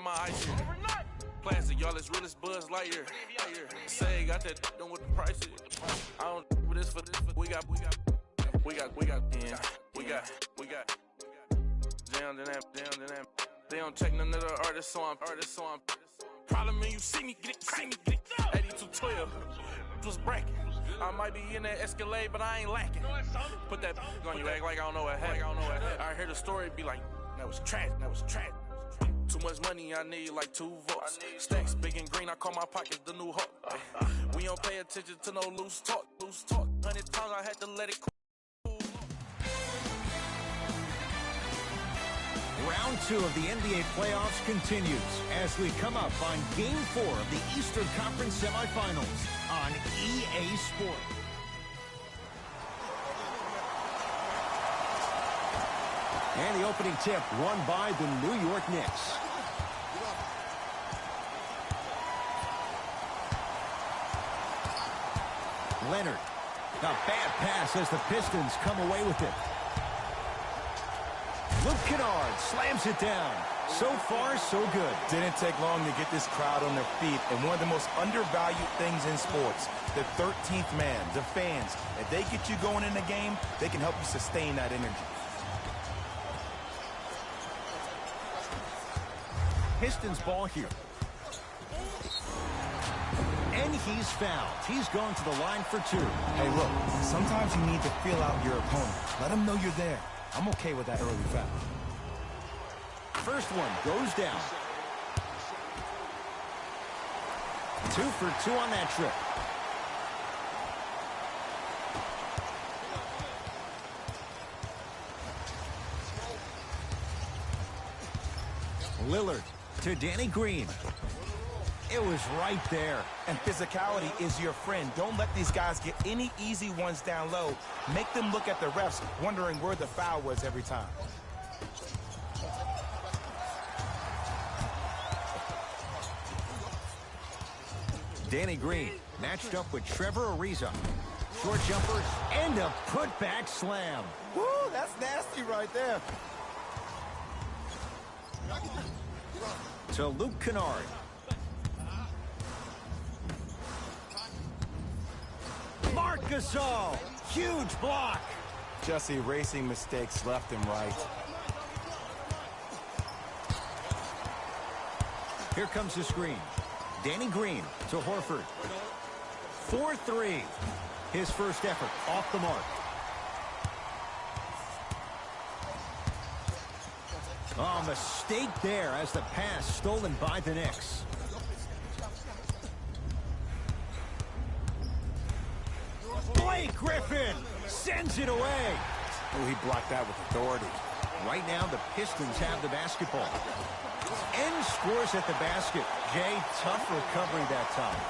my ice here. Plastic, y'all, it's real as Buzz Lightyear. Say, got that done with the prices. I don't with this for this. We got. Down to that. They don't check none of the artists, so I'm. Problem is, you see me get it. 8212. Was bracket. I might be in that Escalade, but I ain't lacking. Put that on you, act like I don't know what happened. I heard the story, be like, that was trash. Too much money, I need like 2 votes. Stacks big and green, I call my pockets the new hawk. We don't pay attention to no loose talk. 100 times I had to let it cool. Round 2 of the NBA playoffs continues as we come up on Game 4 of the Eastern Conference Semifinals on EA Sport. And the opening tip won by the New York Knicks. Leonard. A bad pass as the Pistons come away with it. Luke Kennard slams it down. So far, so good. Didn't take long to get this crowd on their feet. And one of the most undervalued things in sports, the 13th man, the fans. If they get you going in the game, they can help you sustain that energy. Pistons ball here. And he's fouled. He's going to the line for 2. Hey, look, sometimes you need to feel out your opponent. Let them know you're there. I'm okay with that early foul. First one goes down. 2 for 2 on that trip. Lillard to Danny Green. It was right there. And physicality is your friend. Don't let these guys get any easy ones down low. Make them look at the refs, wondering where the foul was every time. Danny Green matched up with Trevor Ariza. Short jumper and a putback slam. Woo, that's nasty right there. To Luke Kennard. Marc Gasol, huge block. Just erasing mistakes left and right. Here comes the screen. Danny Green to Horford. 4-3. His first effort off the mark. Oh, mistake there as the pass stolen by the Knicks. Blake Griffin sends it away. Oh, he blocked that with authority. Right now, the Pistons have the basketball. And scores at the basket. Jay, tough recovery that time.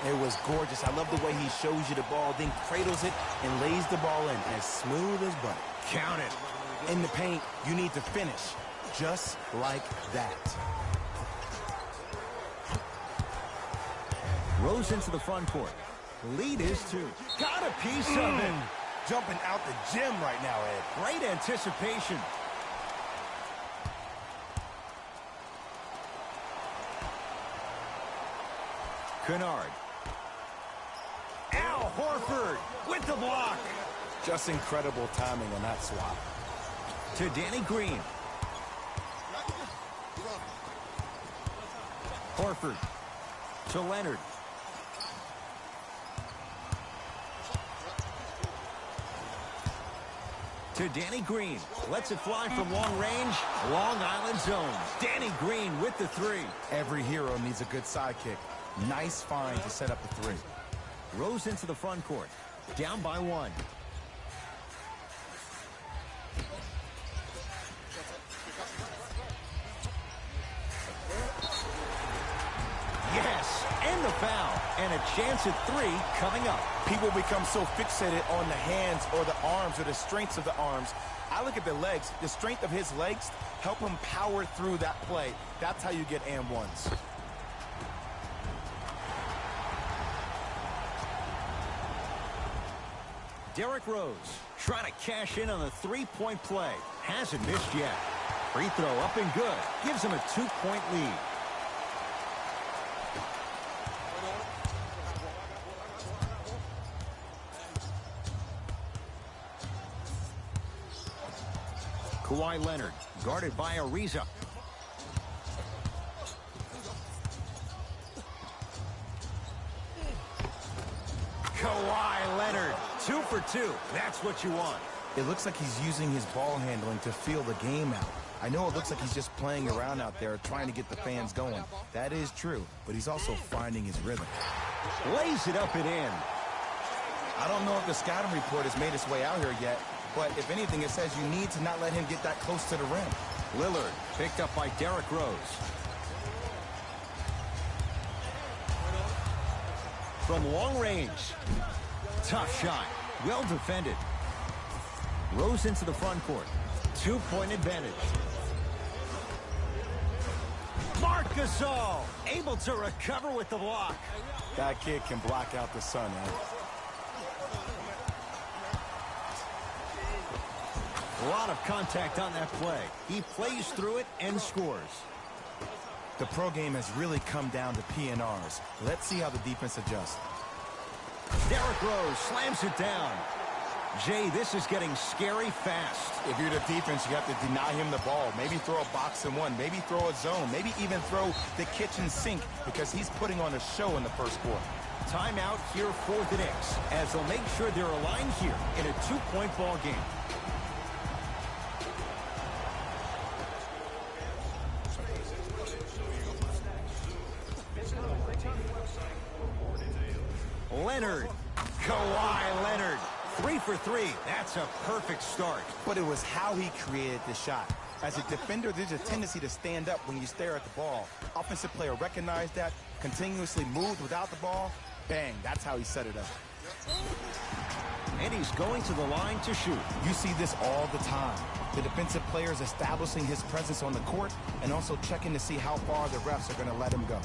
It was gorgeous. I love the way he shows you the ball, then cradles it and lays the ball in as smooth as butter. Count it. In the paint, you need to finish just like that. Rose into the front court. Lead is 2. Got a piece of it. Jumping out the gym right now, Ed. Great anticipation. Kennard. Al Horford with the block. Just incredible timing on that swap. To Danny Green. Horford. To Leonard. To Danny Green. Lets it fly from long range. Long Island zone. Danny Green with the 3. Every hero needs a good sidekick. Nice find to set up the 3. Rose into the front court. Down by 1. Yes, and the foul. And a chance at 3 coming up. People become so fixated on the hands or the arms or the strengths of the arms. I look at the legs. The strength of his legs help him power through that play. That's how you get and ones. Derrick Rose trying to cash in on the 3-point play. Hasn't missed yet. Free throw up and good. Gives him a 2-point lead. Kawhi Leonard, guarded by Ariza. Kawhi Leonard, 2 for 2. That's what you want. It looks like he's using his ball handling to feel the game out. I know it looks like he's just playing around out there trying to get the fans going. That is true, but he's also finding his rhythm. Lays it up and in. I don't know if the scouting report has made its way out here yet, but if anything, it says you need to not let him get that close to the rim. Lillard picked up by Derrick Rose. From long range. Tough shot. Well defended. Rose into the front court. 2-point advantage. Marc Gasol able to recover with the block. That kid can block out the sun, eh? A lot of contact on that play. He plays through it and scores. The pro game has really come down to PNRs. Let's see how the defense adjusts. Derrick Rose slams it down. Jay, this is getting scary fast. If you're the defense, you have to deny him the ball. Maybe throw a box and one. Maybe throw a zone. Maybe even throw the kitchen sink because he's putting on a show in the first quarter. Timeout here for the Knicks as they'll make sure they're aligned here in a 2-point ball game. Leonard. Kawhi Leonard. 3 for 3. That's a perfect start. But it was how he created the shot. As a defender, there's a tendency to stand up when you stare at the ball. Offensive player recognized that, continuously moved without the ball. Bang, that's how he set it up. And he's going to the line to shoot. You see this all the time. The defensive players establishing his presence on the court and also checking to see how far the refs are going to let him go.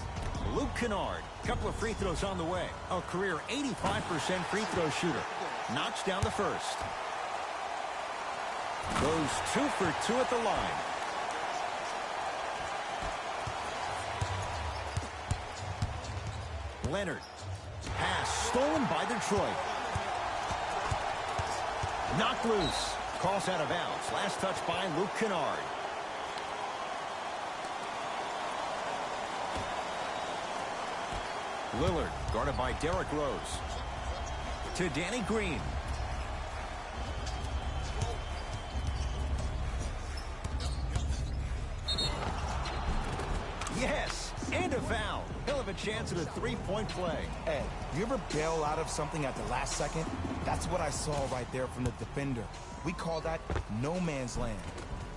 Luke Kennard, couple of free throws on the way. A career 85% free throw shooter. Knocks down the first. Goes 2 for 2 at the line. Leonard. Pass stolen by Detroit. Knocked loose. Calls out of bounds. Last touch by Luke Kennard. Lillard guarded by Derrick Rose. To Danny Green. Yes, and a foul. He'll have a chance at a 3-point play. Ed, you ever bail out of something at the last second? That's what I saw right there from the defender. We call that no man's land.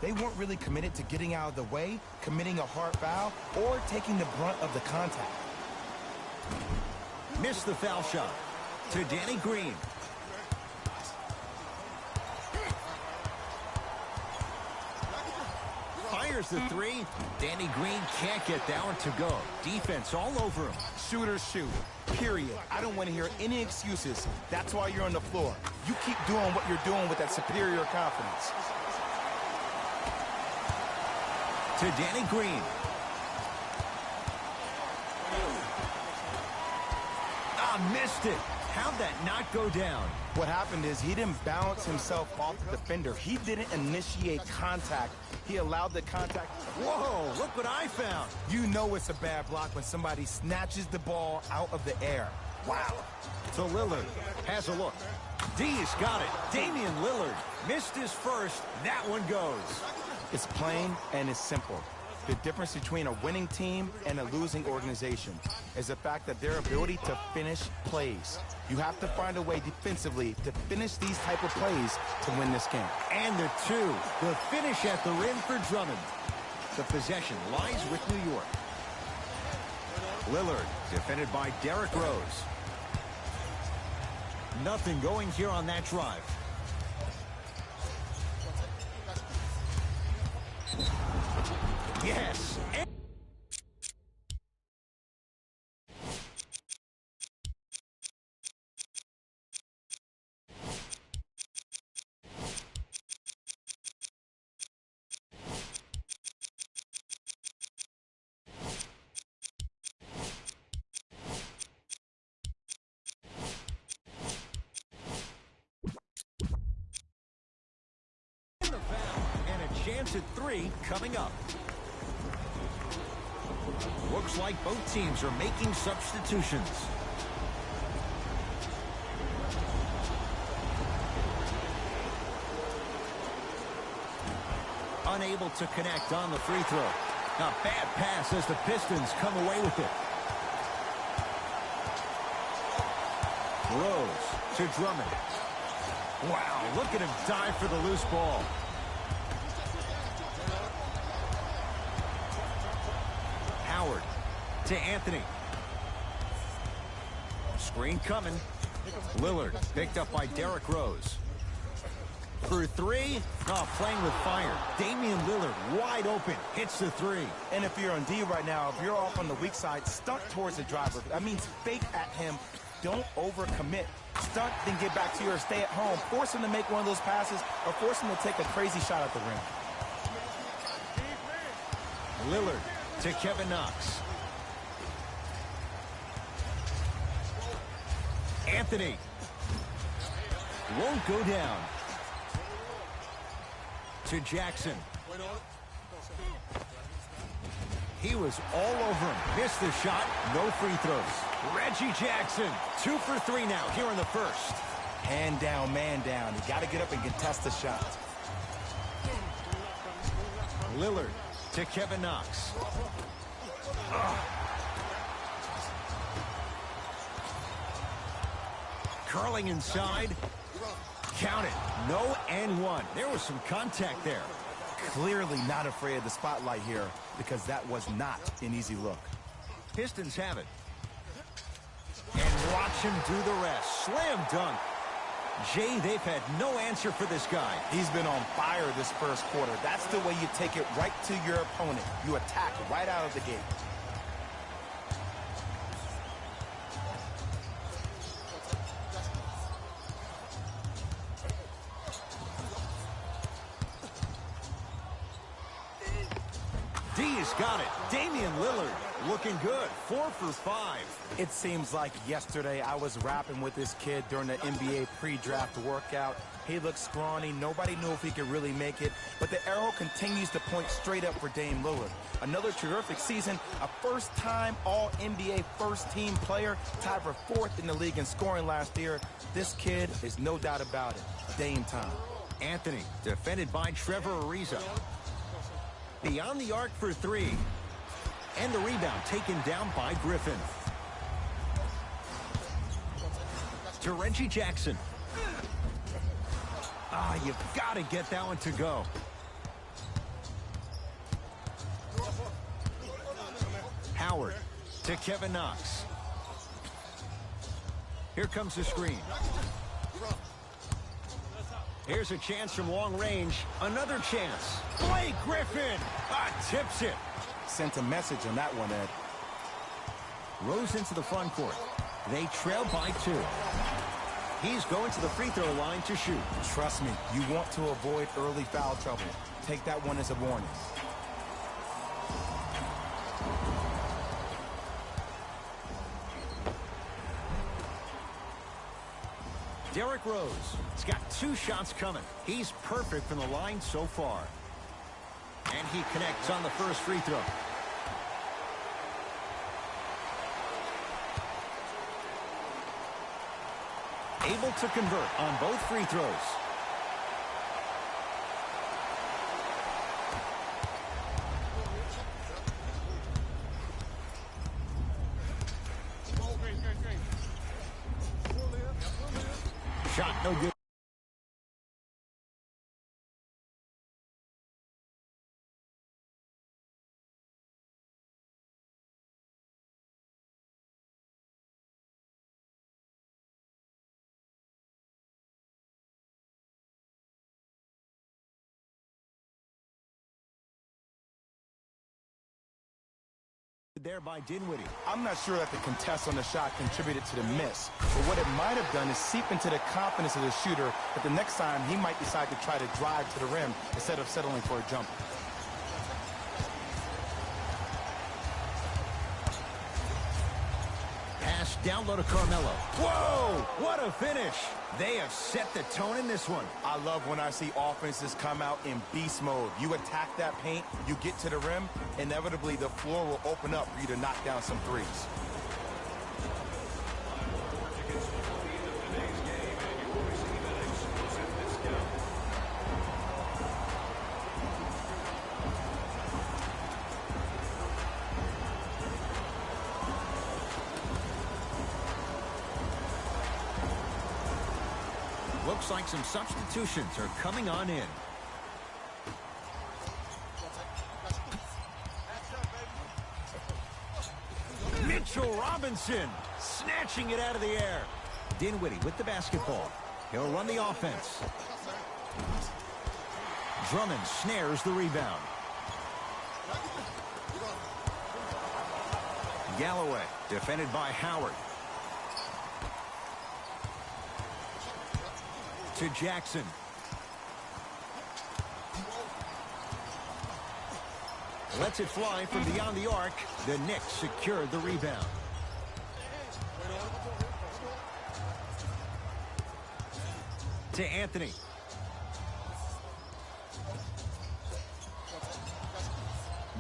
They weren't really committed to getting out of the way, committing a hard foul, or taking the brunt of the contact. Missed the foul shot. To Danny Green. Fires the 3. Danny Green can't get that one to go. Defense all over him. Shooters shoot. Period. I don't want to hear any excuses. That's why you're on the floor. You keep doing what you're doing with that superior confidence. To Danny Green. Missed it. How'd that not go down? What happened is he didn't bounce himself off the defender. He didn't initiate contact. He allowed the contact. Whoa, look what I found. You know it's a bad block when somebody snatches the ball out of the air. Wow. To Lillard. Has a look. D's got it. Damian Lillard missed his first. That one goes. It's plain and it's simple. The difference between a winning team and a losing organization is the fact that their ability to finish plays. You have to find a way defensively to finish these type of plays to win this game. And the 2. The finish at the rim for Drummond. The possession lies with New York. Lillard defended by Derrick Rose. Nothing going here on that drive. Yes. unanswered three coming up. Looks like both teams are making substitutions. Unable to connect on the free throw. A bad pass as the Pistons come away with it. Rose to Drummond. Wow, look at him dive for the loose ball. Howard to Anthony. Screen coming. Lillard picked up by Derrick Rose. For three, playing with fire. Damian Lillard wide open, hits the three. And if you're on D right now, if you're off on the weak side, stunt towards the driver. That means fake at him. Don't overcommit. Stunt, then get back to your stay at home. Force him to make one of those passes or force him to take a crazy shot at the rim. Lillard to Kevin Knox. Anthony won't go down. To Jackson. He was all over him. Missed the shot. No free throws. Reggie Jackson, 2 for 3 now here in the first. Hand down, man down. You got to get up and contest the shot. Lillard to Kevin Knox. Curling inside. Count it. No and one. There was some contact there. Clearly not afraid of the spotlight here because that was not an easy look. Pistons have it. And watch him do the rest. Slam dunk. Jay, they've had no answer for this guy. He's been on fire this first quarter. That's the way you take it right to your opponent. You attack right out of the gate. D's got it. Damian Lillard looking good. 4 for 5. It seems like yesterday I was rapping with this kid during the NBA pre-draft workout. He looked scrawny. Nobody knew if he could really make it. But the arrow continues to point straight up for Dame Lillard. Another terrific season. A first-time All-NBA first-team player. Tied for 4th in the league in scoring last year. This kid is no doubt about it. Dame time. Anthony defended by Trevor Ariza. Beyond the arc for 3. And the rebound taken down by Griffin. To Reggie Jackson. You've got to get that one to go. Howard to Kevin Knox. Here comes the screen. Here's a chance from long range. Another chance. Blake Griffin tips it. Sent a message on that one, Ed. Rose into the front court. They trail by 2. He's going to the free throw line to shoot. Trust me, you want to avoid early foul trouble. Take that one as a warning. Derrick Rose has got 2 shots coming. He's perfect from the line so far. And he connects on the first free throw. Able to convert on both free throws. Shot no good. There by Dinwiddie. I'm not sure that the contest on the shot contributed to the miss, but what it might have done is seep into the confidence of the shooter that the next time he might decide to try to drive to the rim instead of settling for a jumper. Pass Down low to Carmelo. Whoa! What a finish! They have set the tone in this one. I love when I see offenses come out in beast mode. You attack that paint, you get to the rim, inevitably the floor will open up for you to knock down some threes. Looks like some substitutions are coming on in. Mitchell Robinson snatching it out of the air. Dinwiddie with the basketball. He'll run the offense. Drummond snares the rebound. Galloway defended by Howard. To Jackson. Lets it fly from beyond the arc. The Knicks secured the rebound. To Anthony.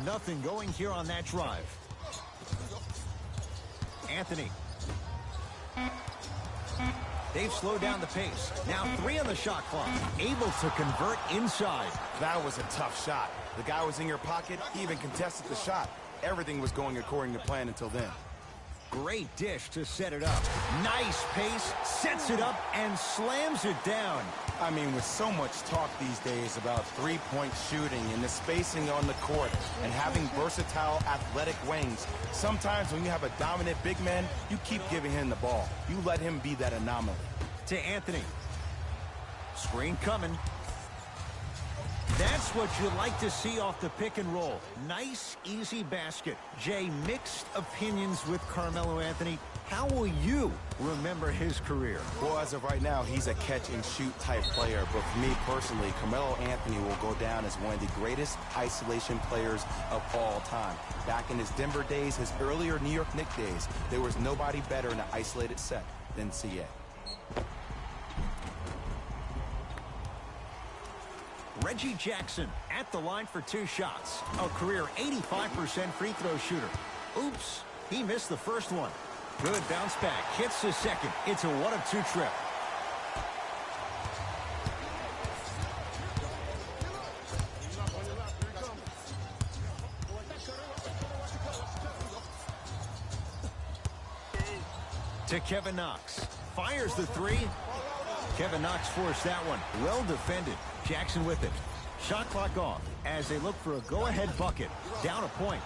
Nothing going here on that drive. Anthony. They've slowed down the pace. Now 3 on the shot clock. Able to convert inside. That was a tough shot. The guy was in your pocket. He even contested the shot. Everything was going according to plan until then. Great dish to set it up. Nice pace. Sets it up and slams it down. I mean, with so much talk these days about three-point shooting and the spacing on the court and having versatile athletic wings, sometimes when you have a dominant big man, you keep giving him the ball. You let him be that anomaly. To Anthony. Screen coming. That's what you like to see off the pick and roll. Nice, easy basket. Jay, mixed opinions with Carmelo Anthony. How will you remember his career? Well, as of right now, he's a catch-and-shoot type player. But for me personally, Carmelo Anthony will go down as one of the greatest isolation players of all time. Back in his Denver days, his earlier New York Knicks days, there was nobody better in an isolated set than CA. Reggie Jackson at the line for 2 shots. A career 85% free throw shooter. Oops, he missed the first one. Good bounce back. Hits the second. It's a 1-of-2 trip. To Kevin Knox. Fires the 3. Kevin Knox forced that one. Well defended. Jackson with it. Shot clock off as they look for a go-ahead bucket. Down a point.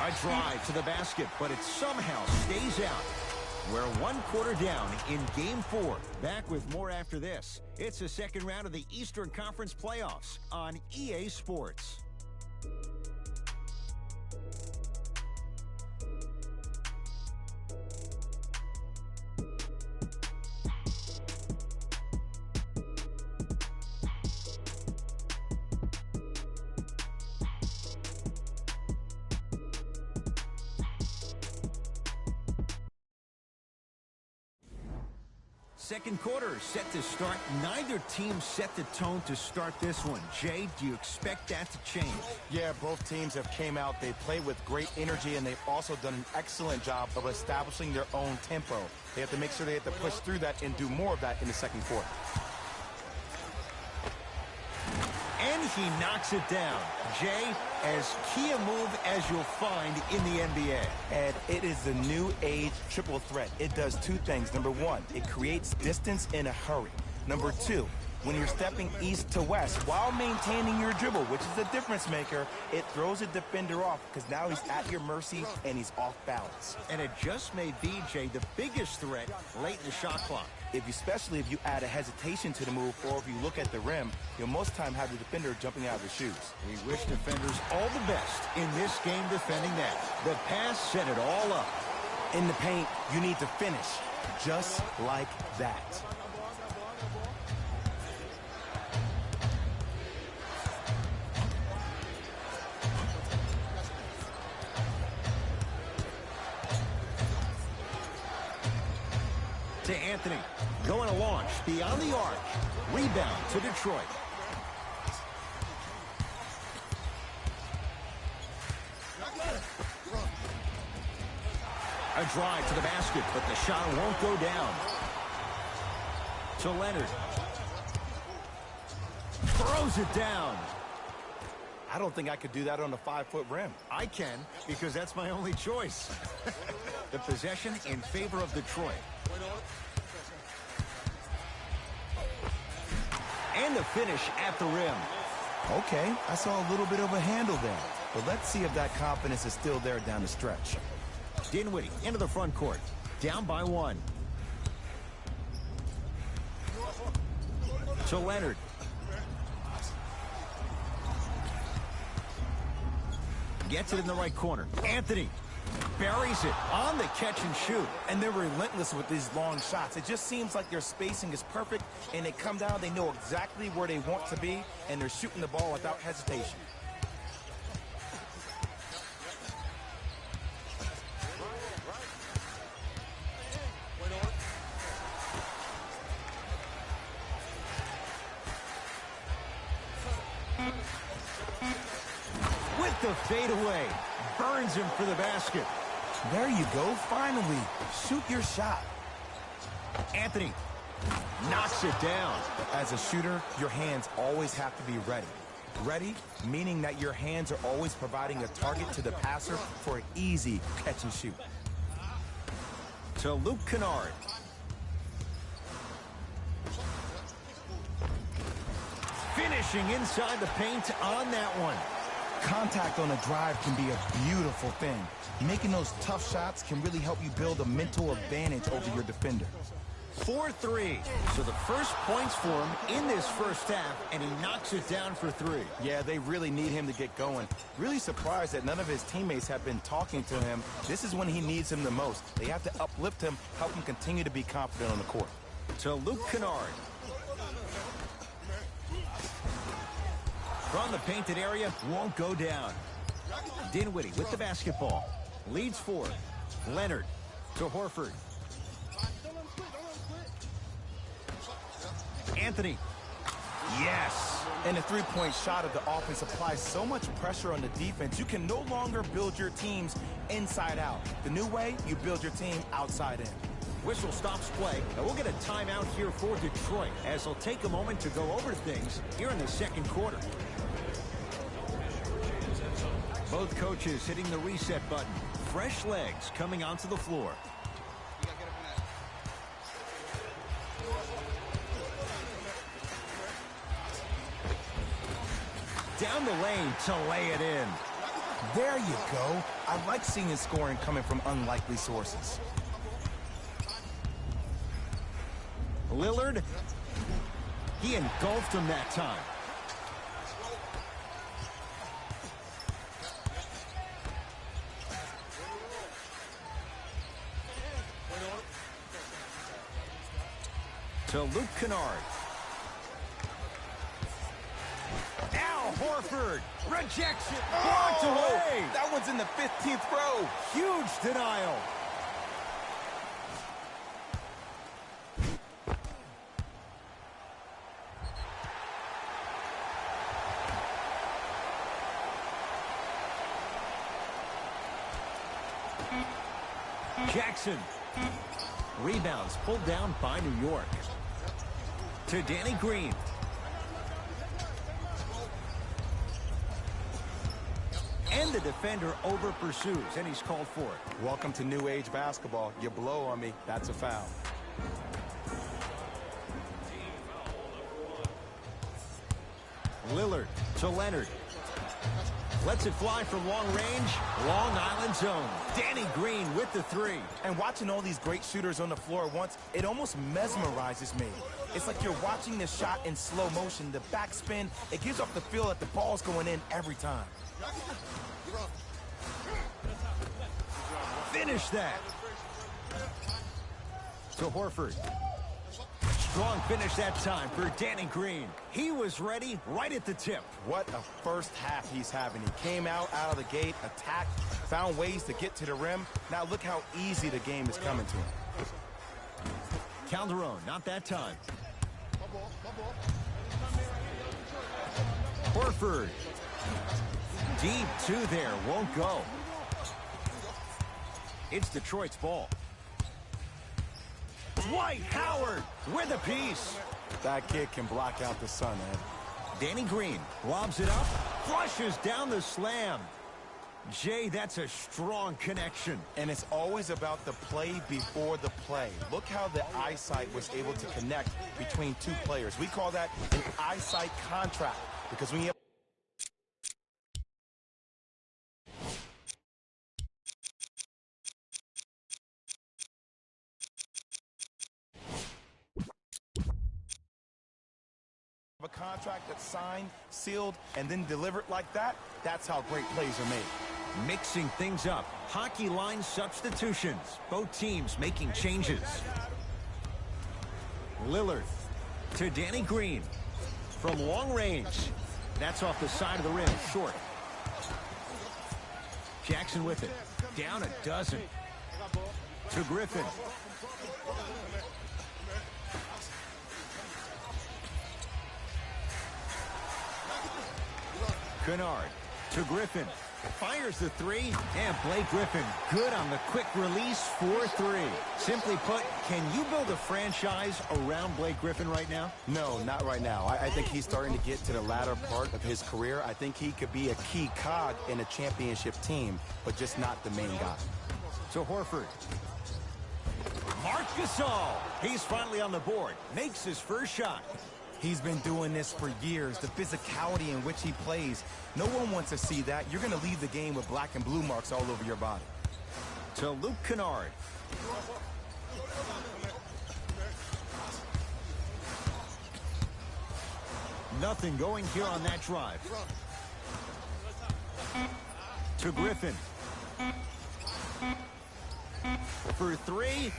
A drive to the basket, but it somehow stays out. We're 1 quarter down in Game 4. Back with more after this. It's the second round of the Eastern Conference Playoffs on EA Sports. Second quarter set to start. Neither team set the tone to start this one. Jay, do you expect that to change? Yeah, both teams have came out. They play with great energy, and they've also done an excellent job of establishing their own tempo. They have to make sure they have to push through that and do more of that in the second quarter. And he knocks it down. Jay, as key a move as you'll find in the NBA. And it is the new age triple threat. It does 2 things. Number 1, it creates distance in a hurry. Number 2, when you're stepping east to west while maintaining your dribble, which is a difference maker, it throws a defender off because now he's at your mercy and he's off balance. And it just may be, Jay, the biggest threat late in the shot clock. Especially if you add a hesitation to the move, or if you look at the rim, you'll most time have the defender jumping out of his shoes. We wish defenders all the best in this game defending that. The pass set it all up. In the paint, you need to finish just like that. To Anthony. Going to launch beyond the arc. Rebound to Detroit. A drive to the basket, but the shot won't go down. To Leonard. Throws it down. I don't think I could do that on a 5-foot rim. I can, because that's my only choice. The possession in favor of Detroit. And the finish at the rim. Okay, I saw a little bit of a handle there. But let's see if that confidence is still there down the stretch. Dinwiddie into the front court. Down by 1. To Leonard. Gets it in the right corner. Anthony buries it on the catch and shoot. And they're relentless with these long shots. It just seems like their spacing is perfect, and they come down, they know exactly where they want to be, and they're shooting the ball without hesitation. With the fadeaway. Burns him for the basket. There you go, finally. Shoot your shot. Anthony knocks it down. As a shooter, your hands always have to be ready. Ready, meaning that your hands are always providing a target to the passer for an easy catch and shoot. To Luke Kennard. Finishing inside the paint on that one. Contact on a drive can be a beautiful thing. Making those tough shots can really help you build a mental advantage over your defender. 4-3. So the first points for him in this first half, and he knocks it down for 3. Yeah, they really need him to get going. Really surprised that none of his teammates have been talking to him. This is when he needs him the most. They have to uplift him, help him continue to be confident on the court. To Luke Kennard. From the painted area, won't go down. Dinwiddie with the basketball. Leads 4. Leonard to Horford. Anthony. Yes. And the three-point shot of the offense applies so much pressure on the defense, you can no longer build your teams inside out. The new way, you build your team outside in. Whistle stops play, and we'll get a timeout here for Detroit as they'll take a moment to go over things here in the second quarter. Both coaches hitting the reset button. Fresh legs coming onto the floor. Down the lane to lay it in. There you go. I like seeing his scoring coming from unlikely sources. Lillard, he engulfed him that time. To Luke Kennard. Al Horford rejects it. Blocked away. That one's in the 15th row. Huge denial. Jackson. Rebounds pulled down by New York. To Danny Green. And the defender over pursues, and he's called for it. Welcome to new age basketball. You blow on me, that's a foul. Lillard to Leonard. Lets it fly from long range. Long Island zone. Danny Green with the 3. And watching all these great shooters on the floor at once, it almost mesmerizes me. It's like you're watching the shot in slow motion. The backspin, it gives off the feel that the ball's going in every time. Finish that. To Horford. Strong finish that time for Danny Green. He was ready right at the tip. What a first half he's having. He came out of the gate, attacked, found ways to get to the rim. Now look how easy the game is coming to him. Calderon, not that time. Horford. Deep two there, won't go. It's Detroit's ball. Dwight Howard with a piece. That kid can block out the sun, Ed. Danny Green lobs it up, flushes down the slam. Jay, that's a strong connection. And it's always about the play before the play. Look how the eyesight was able to connect between two players. We call that an eyesight contract because when you a contract that's signed, sealed, and then delivered like that, that's how great plays are made. Mixing things up. Hockey line substitutions. Both teams making changes. Lillard to Danny Green. From long range. That's off the side of the rim. Short. Jackson with it. Down a dozen. To Griffin. Kennard to Griffin. Fires the three, and Blake Griffin good on the quick release for three. Simply put, can you build a franchise around Blake Griffin right now? No, not right now. I think he's starting to get to the latter part of his career. I think he could be a key cog in a championship team, but just not the main guy. To Horford. Marc Gasol. He's finally on the board. Makes his first shot. He's been doing this for years. The physicality in which he plays. No one wants to see that. You're going to leave the game with black and blue marks all over your body. To Luke Kennard. Nothing going here on that drive. To Griffin. For three.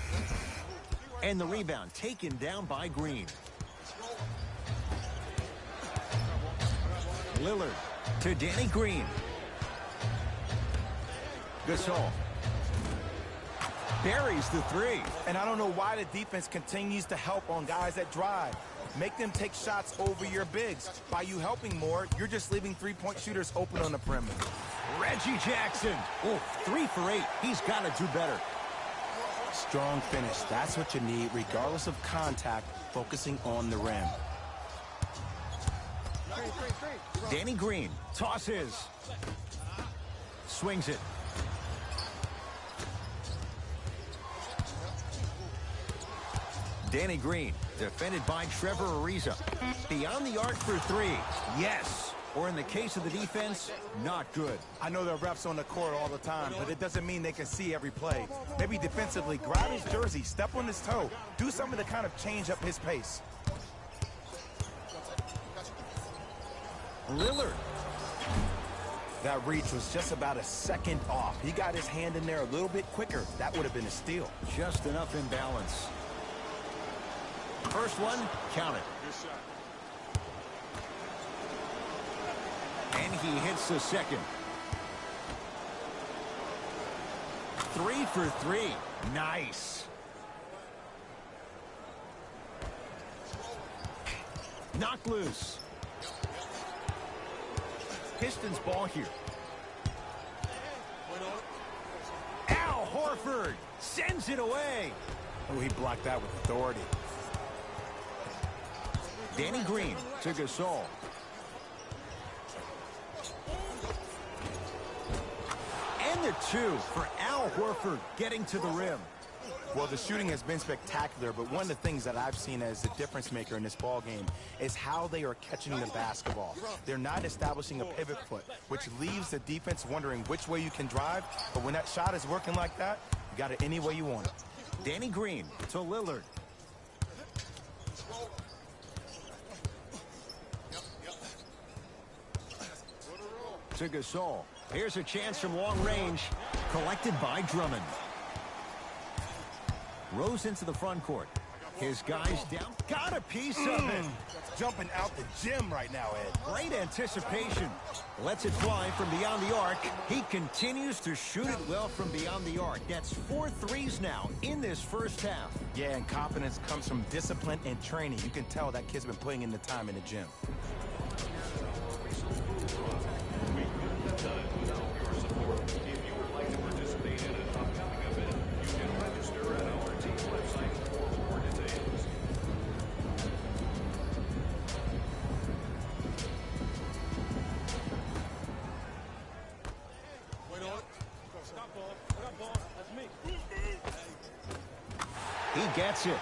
And the rebound taken down by Green. Lillard to Danny Green. Gasol. Buries the three. And I don't know why the defense continues to help on guys that drive. Make them take shots over your bigs. By you helping more, you're just leaving three-point shooters open on the perimeter. Reggie Jackson. Oh, 3 for 8. He's got to do better. Strong finish. That's what you need, regardless of contact, focusing on the rim. Danny Green tosses. Swings it. Danny Green, defended by Trevor Ariza. Beyond the arc for three. Yes. Or in the case of the defense, not good. I know there are refs on the court all the time, but it doesn't mean they can see every play. Maybe defensively, grab his jersey, step on his toe, do something to kind of change up his pace. Lillard. That reach was just about a second off. He got his hand in there a little bit quicker. That would have been a steal. Just enough imbalance. First one, count it. And he hits the second. 3 for 3. Nice. Knocked loose. Pistons ball here. Al Horford sends it away. Oh, he blocked that with authority. Danny Green to Gasol. And the two for Al Horford getting to the rim. Well, the shooting has been spectacular, but one of the things that I've seen as the difference maker in this ball game is how they are catching the basketball. They're not establishing a pivot foot, which leaves the defense wondering which way you can drive, but when that shot is working like that, you got it any way you want it. Danny Green to Lillard. To Gasol. Here's a chance from long range. Collected by Drummond. Rose into the front court. His guys down. Got a piece of it. Jumping out the gym right now, Ed. Great anticipation. Lets it fly from beyond the arc. He continues to shoot it well from beyond the arc. That's 4 threes now in this first half. Yeah, and confidence comes from discipline and training. You can tell that kid's been putting in the time in the gym. He gets it.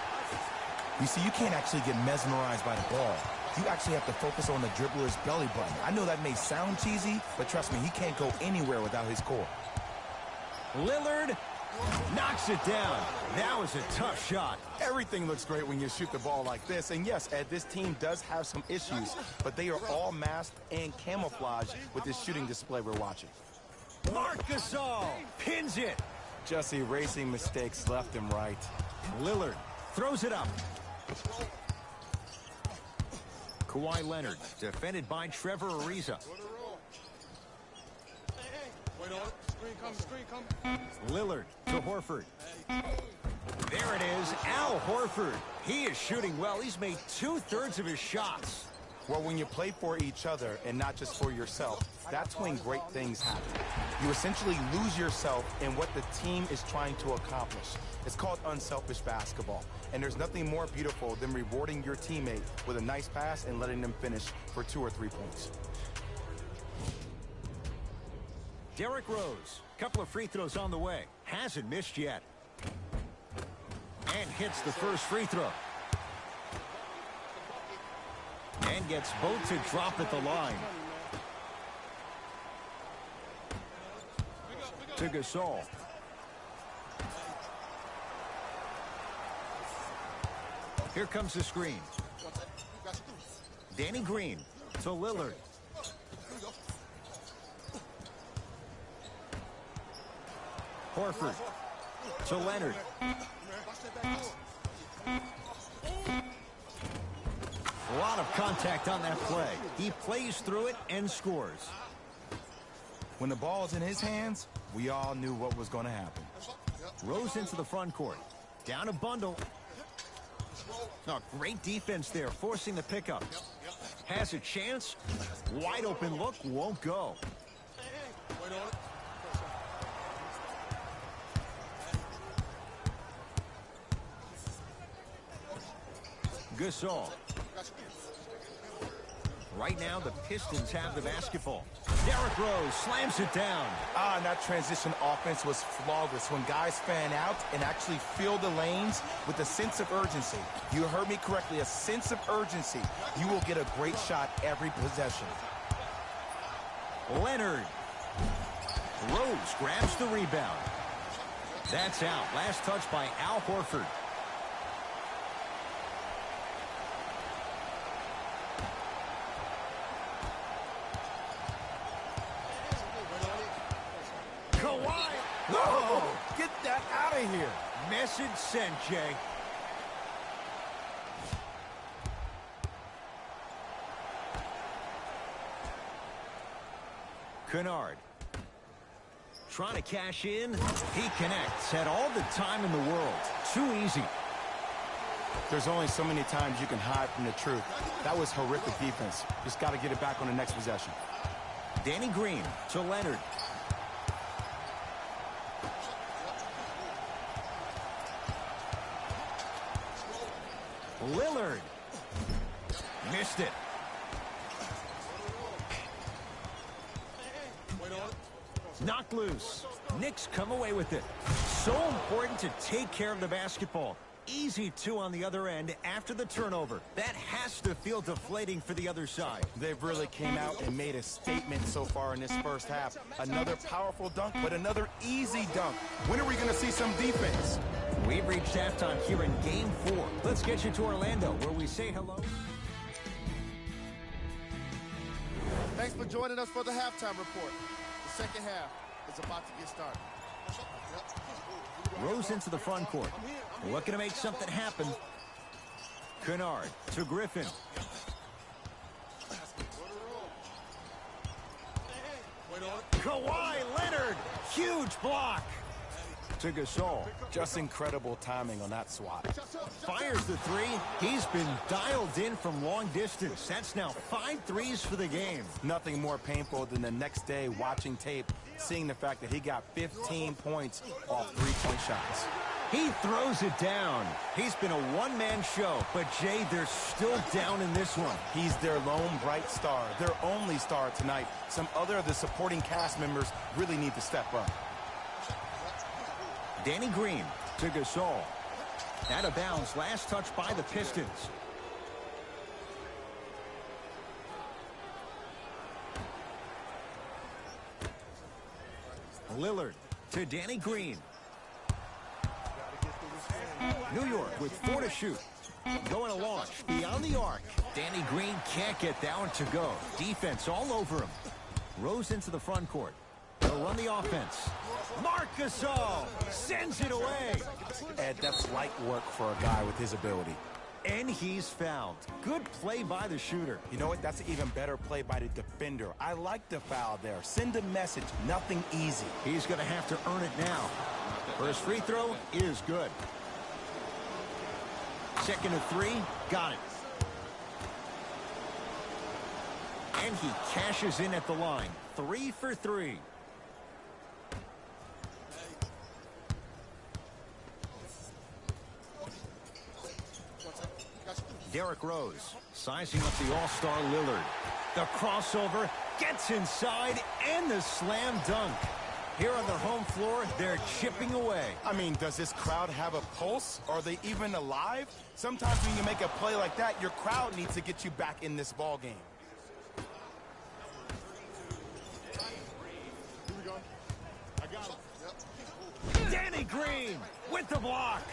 You see, you can't actually get mesmerized by the ball. You actually have to focus on the dribbler's belly button. I know that may sound cheesy, but trust me, he can't go anywhere without his core. Lillard knocks it down. That was a tough shot. Everything looks great when you shoot the ball like this. And yes, Ed, this team does have some issues, but they are all masked and camouflaged with this shooting display we're watching. Marc Gasol pins it. Just erasing mistakes left and right. Lillard throws it up. Kawhi Leonard, defended by Trevor Ariza. Lillard to Horford. There it is, Al Horford. He is shooting well. He's made 2/3 of his shots. Well, when you play for each other and not just for yourself, that's when great things happen. You essentially lose yourself in what the team is trying to accomplish. It's called unselfish basketball. And there's nothing more beautiful than rewarding your teammate with a nice pass and letting them finish for 2 or 3 points. Derrick Rose, couple of free throws on the way. Hasn't missed yet. And hits the first free throw. And gets both to drop at the line. To Gasol. Here comes the screen. Danny Green to Lillard. Horford to Leonard. A lot of contact on that play. He plays through it and scores. When the ball is in his hands, we all knew what was going to happen. Rose into the front court. Down a bundle. Oh, great defense there, forcing the pickup. Has a chance. Wide open look, won't go. Gasol. Right now, the Pistons have the basketball. Derrick Rose slams it down. And that transition offense was flawless when guys fan out and actually fill the lanes with a sense of urgency. You heard me correctly, a sense of urgency. You will get a great shot every possession. Leonard. Rose grabs the rebound. That's out. Last touch by Al Horford. Kawhi. No! Get that out of here. Message sent, Jay. Kennard. Trying to cash in. He connects. Had all the time in the world. Too easy. There's only so many times you can hide from the truth. That was horrific defense. Just got to get it back on the next possession. Danny Green to Leonard. Lillard. Missed it. Knocked loose. Knicks come away with it. So important to take care of the basketball. Easy two on the other end after the turnover. That has to feel deflating for the other side. They've really came out and made a statement so far in this first half. Another powerful dunk, but another easy dunk. When are we going to see some defense? We've reached halftime here in Game 4. Let's get you to Orlando, where we say hello. Thanks for joining us for the halftime report. The second half is about to get started. Rose into the front court. Looking to make something happen. Kennard to Griffin. Kawhi Leonard. Huge block. To Gasol. Just incredible timing on that swat. Fires the three. He's been dialed in from long distance. That's now 5 threes for the game. Nothing more painful than the next day watching tape, seeing the fact that he got 15 points off three-point shots. He throws it down. He's been a one-man show, but Jay, they're still down in this one. He's their lone bright star, their only star tonight. Some other of the supporting cast members really need to step up. Danny Green to Gasol. Out of bounds, last touch by the Pistons. Lillard to Danny Green. New York with 4 to shoot. Going to launch beyond the arc. Danny Green can't get that one to go. Defense all over him. Rose into the front court. They'll run the offense. Marc Gasol sends it away. Ed, that's light work for a guy with his ability. And he's fouled. Good play by the shooter. You know what? That's an even better play by the defender. I like the foul there. Send a message. Nothing easy. He's going to have to earn it now. First free throw is good. Second to 3, got it. And he cashes in at the line. 3 for 3. Derrick Rose sizing up the all-star Lillard. The crossover gets inside and the slam dunk. Here on their home floor, they're chipping away. I mean, does this crowd have a pulse? Are they even alive? Sometimes when you make a play like that, your crowd needs to get you back in this ball game. Danny Green with the block.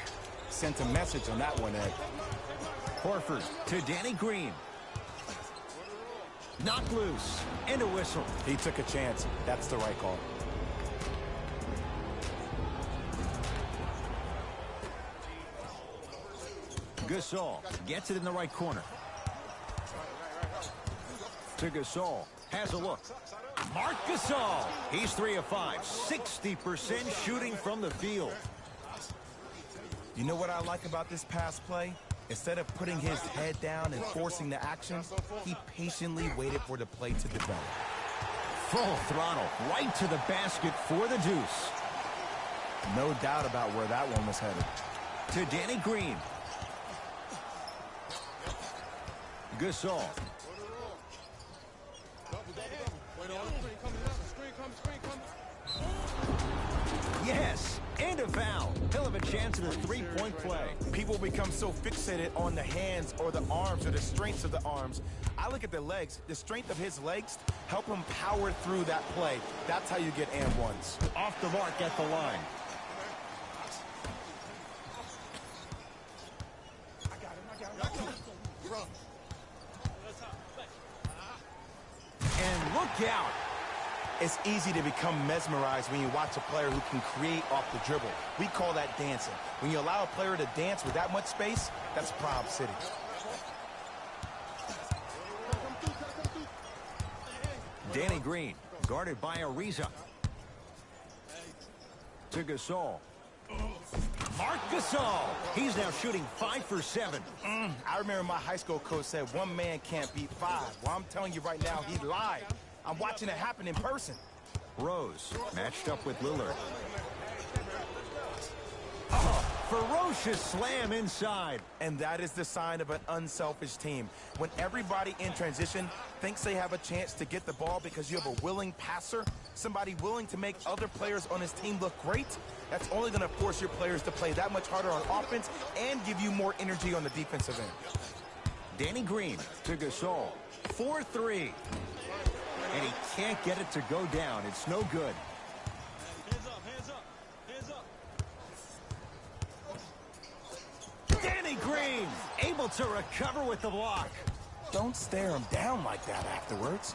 Sent a message on that one, Ed. Horford to Danny Green. Knocked loose and a whistle. He took a chance. That's the right call. Gasol gets it in the right corner. To Gasol. Has a look. Marc Gasol. He's 3 of 5. 60% shooting from the field. You know what I like about this pass play? Instead of putting his head down and forcing the action, he patiently waited for the play to develop. Full throttle right to the basket for the deuce. No doubt about where that one was headed. To Danny Green. Gasol. Yes, and a foul. He'll have a chance at a three-point play. People become so fixated on the hands or the arms or the strengths of the arms. I look at the legs. The strength of his legs help him power through that play. That's how you get and ones. Off the mark at the line. And look out. It's easy to become mesmerized when you watch a player who can create off the dribble. We call that dancing. When you allow a player to dance with that much space, that's Proud City. Danny Green, guarded by Ariza. To Gasol. Marc Gasol. He's now shooting 5 for 7. I remember my high school coach said one man can't beat 5. Well, I'm telling you right now, he lied. I'm watching it happen in person. Rose matched up with Lillard. Oh, ferocious slam inside. And that is the sign of an unselfish team. When everybody in transition thinks they have a chance to get the ball because you have a willing passer, somebody willing to make other players on his team look great, that's only going to force your players to play that much harder on offense and give you more energy on the defensive end. Danny Green to Gasol. 4-3. And he can't get it to go down. It's no good. Hands up, hands up, hands up. Danny Green able to recover with the block. Don't stare him down like that afterwards.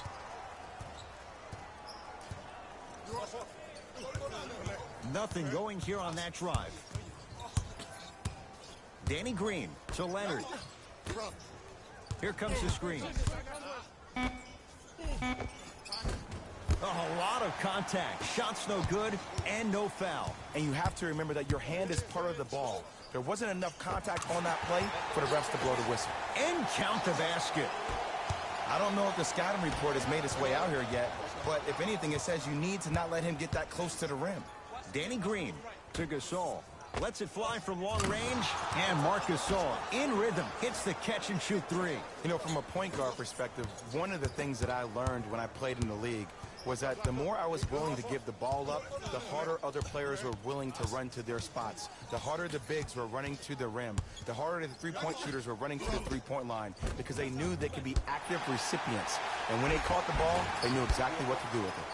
Nothing going here on that drive. Danny Green to Leonard. Here comes the screen. A lot of contact. Shots no good and no foul. And you have to remember that your hand is part of the ball. There wasn't enough contact on that play for the refs to blow the whistle. And count the basket. I don't know if the scouting report has made its way out here yet, but if anything, it says you need to not let him get that close to the rim. Danny Green to Gasol. Lets it fly from long range, and Marc Gasol in rhythm hits the catch-and-shoot three. You know, from a point guard perspective, one of the things that I learned when I played in the league was that the more I was willing to give the ball up, the harder other players were willing to run to their spots. The harder the bigs were running to the rim. The harder the three-point shooters were running to the three-point line because they knew they could be active recipients. And when they caught the ball, they knew exactly what to do with it.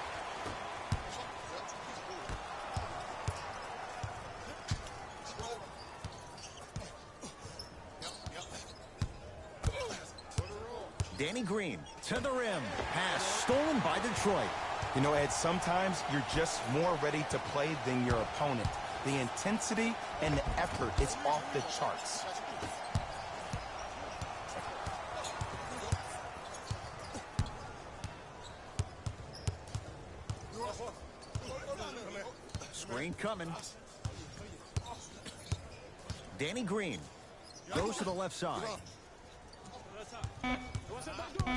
Danny Green to the rim. Pass stolen by Detroit. You know, Ed, sometimes you're just more ready to play than your opponent. The intensity and the effort is off the charts. Screen coming. Danny Green goes to the left side.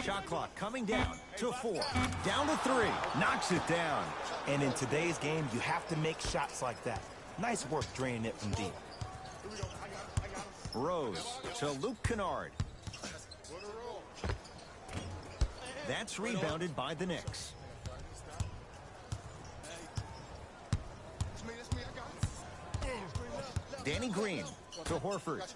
Shot clock coming down to 4. Down to 3. Knocks it down. And in today's game, you have to make shots like that. Nice work draining it from deep. Rose to Luke Kennard. That's rebounded by the Knicks. Danny Green to Horford.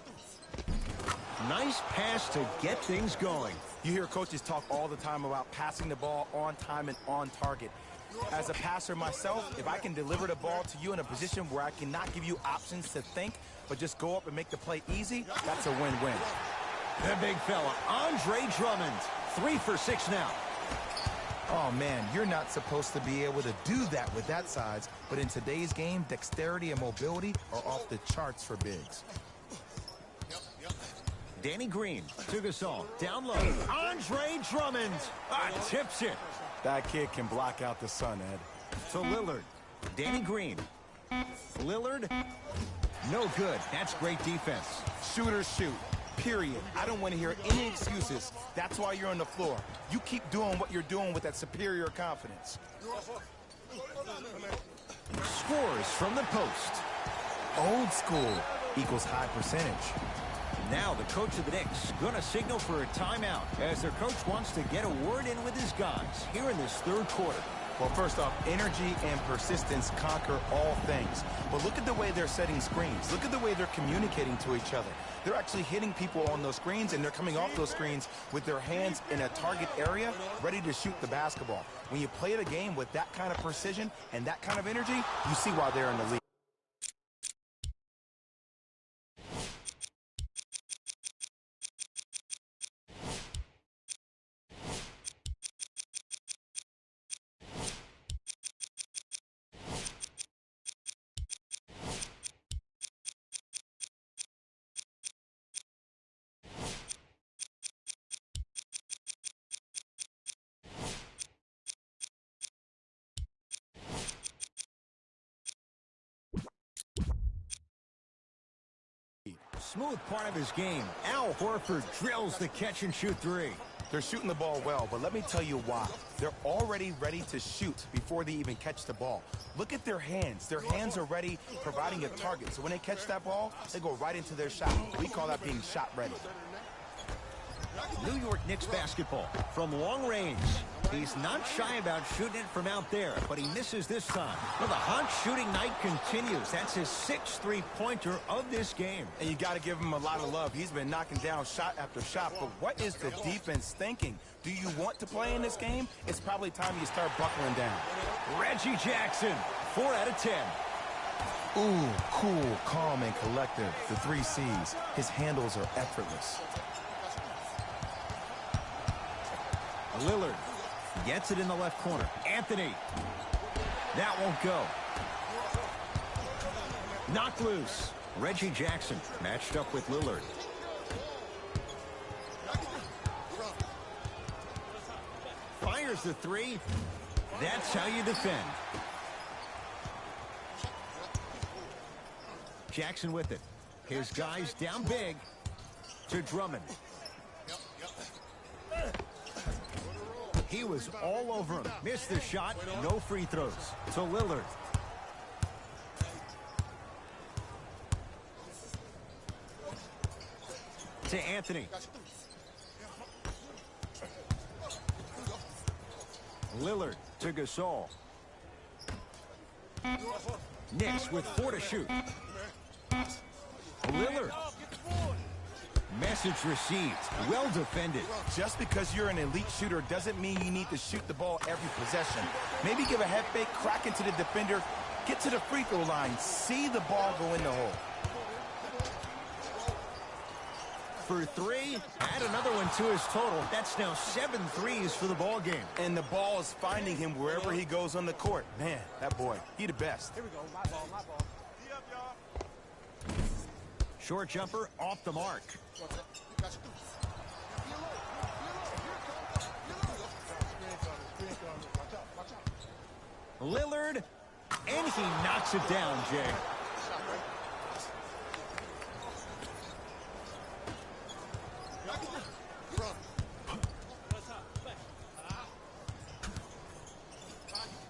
Nice pass to get things going. You hear coaches talk all the time about passing the ball on time and on target. As a passer myself, if I can deliver the ball to you in a position where I cannot give you options to think, but just go up and make the play easy, that's a win-win. The big fella, Andre Drummond. 3 for 6 now. Oh, man, you're not supposed to be able to do that with that size, but in today's game, dexterity and mobility are off the charts for bigs. Danny Green to Gasol. Down low. Andre Drummond tips it. That kid can block out the sun, Ed. To Lillard. Danny Green. Lillard. No good. That's great defense. Shooters shoot. Period. I don't want to hear any excuses. That's why you're on the floor. You keep doing what you're doing with that superior confidence. Scores from the post. Old school equals high percentage. Now the coach of the Knicks going to signal for a timeout as their coach wants to get a word in with his guys here in this third quarter. Well, first off, energy and persistence conquer all things. But look at the way they're setting screens. Look at the way they're communicating to each other. They're actually hitting people on those screens, and they're coming off those screens with their hands in a target area, ready to shoot the basketball. When you play the game with that kind of precision and that kind of energy, you see why they're in the league. Smooth part of his game. Al Horford drills the catch-and-shoot 3. They're shooting the ball well, but let me tell you why. They're already ready to shoot before they even catch the ball. Look at their hands. Their hands are ready, providing a target. So when they catch that ball, they go right into their shot. We call that being shot ready. New York Knicks basketball from long range. He's not shy about shooting it from out there, but he misses this time. Well, the hot shooting night continues. That's his 6th three-pointer of this game. And you got to give him a lot of love. He's been knocking down shot after shot. But what is the defense thinking? Do you want to play in this game? It's probably time you start buckling down. Reggie Jackson, 4 out of 10. Ooh, cool, calm, and collective. The 3 C's. His handles are effortless. Lillard gets it in the left corner. Anthony. That won't go. Knocked loose. Reggie Jackson matched up with Lillard. Fires the three. That's how you defend. Jackson with it. His guys down big to Drummond. He was all over him. Missed the shot. No free throws. To Lillard. To Anthony. Lillard to Gasol. Knicks with 4 to shoot. Lillard. Message received. Well defended. Just because you're an elite shooter doesn't mean you need to shoot the ball every possession. Maybe give a head fake, crack into the defender, get to the free throw line, see the ball go in the hole. For 3, add another one to his total. That's now 7 threes for the ball game. And the ball is finding him wherever he goes on the court. Man, that boy, he the best. Here we go. My ball, my ball. Short jumper off the mark. Lillard, and he knocks it down, Jay.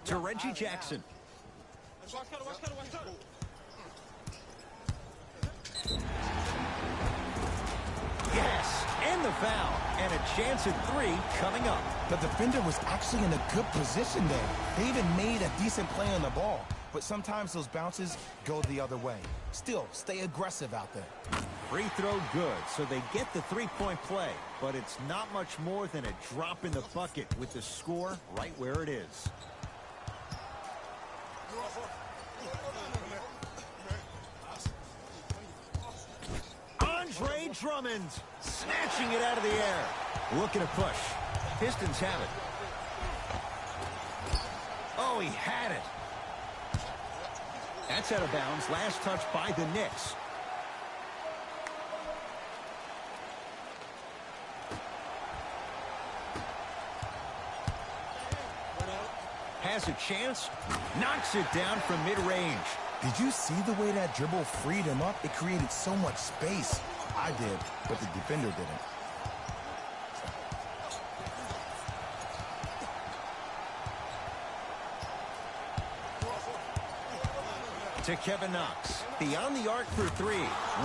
To Reggie Jackson. Yes, and the foul, and a chance at 3 coming up. The defender was actually in a good position there. They even made a decent play on the ball, but sometimes those bounces go the other way. Still, stay aggressive out there. Free throw good, so they get the 3-point play, but it's not much more than a drop in the bucket with the score right where it is. Andre Drummond snatching it out of the air. Looking to push. Pistons have it. Oh, he had it. That's out of bounds. Last touch by the Knicks. Has a chance. Knocks it down from mid-range. Did you see the way that dribble freed him up? It created so much space. I did, but the defender didn't. To Kevin Knox. Beyond the arc for 3.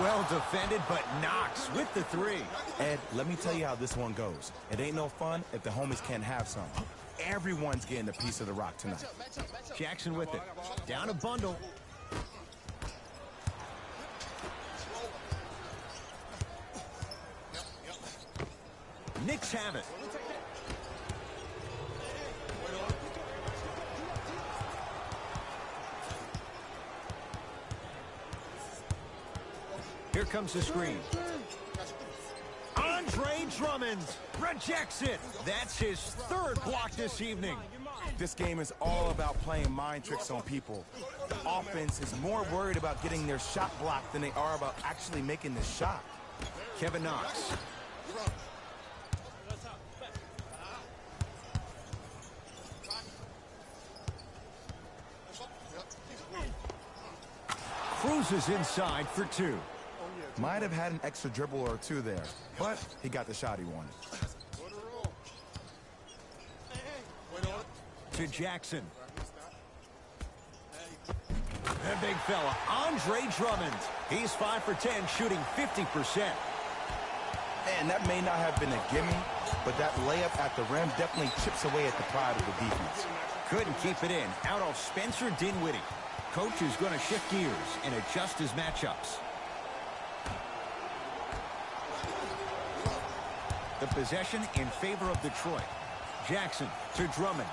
Well defended, but Knox with the 3. Ed, let me tell you how this one goes. It ain't no fun if the homies can't have some. Everyone's getting a piece of the rock tonight. Jackson with it. Down a bundle. Knicks have it. Here comes the screen. Andre Drummond rejects it. That's his 3rd block this evening. This game is all about playing mind tricks on people. The offense is more worried about getting their shot blocked than they are about actually making the shot. Kevin Knox. Cruises inside for 2. Might have had an extra dribble or 2 there, but he got the shot he wanted. To Jackson. The big fella, Andre Drummond. He's 5 for 10, shooting 50%. And that may not have been a gimme, but that layup at the rim definitely chips away at the pride of the defense. Couldn't keep it in. Out off Spencer Dinwiddie. Coach is going to shift gears and adjust his matchups. The possession in favor of Detroit. Jackson to Drummond.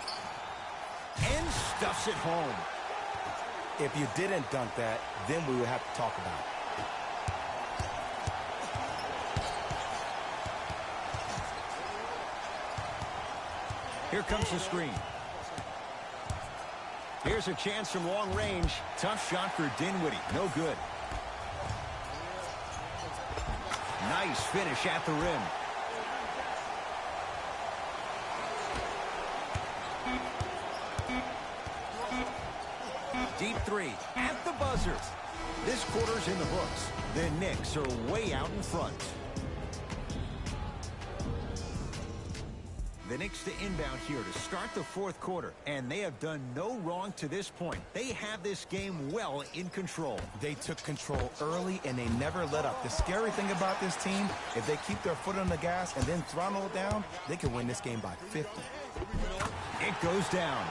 And stuffs it home. If you didn't dunk that, then we would have to talk about it. Here comes the screen. Here's a chance from long range. Tough shot for Dinwiddie. No good. Nice finish at the rim. Deep three at the buzzer. This quarter's in the books. The Knicks are way out in front. The Knicks to inbound here to start the fourth quarter, and they have done no wrong to this point. They have this game well in control. They took control early, and they never let up. The scary thing about this team, if they keep their foot on the gas and then throttle it down, they can win this game by 50. It goes down.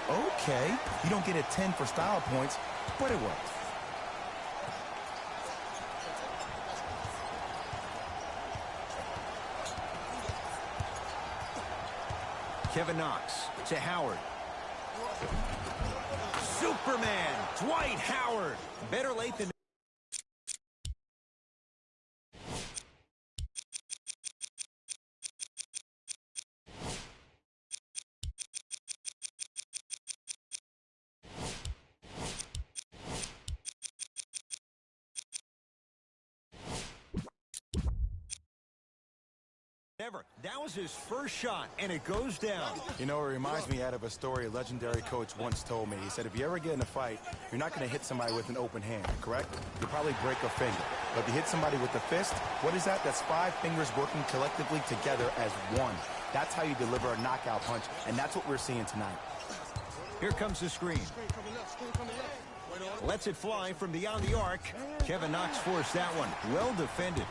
Okay, you don't get a 10 for style points, but it works. Kevin Knox to Howard. Superman, Dwight Howard. Better late than... Never. That was his first shot, and it goes down. You know, it reminds me of a story a legendary coach once told me. He said, if you ever get in a fight, you're not going to hit somebody with an open hand, correct? You'll probably break a finger. But if you hit somebody with a fist, what is that? That's 5 fingers working collectively together as one. That's how you deliver a knockout punch, and that's what we're seeing tonight. Here comes the screen. Lets it fly from beyond the arc. Kevin Knox forced that one. Well defended.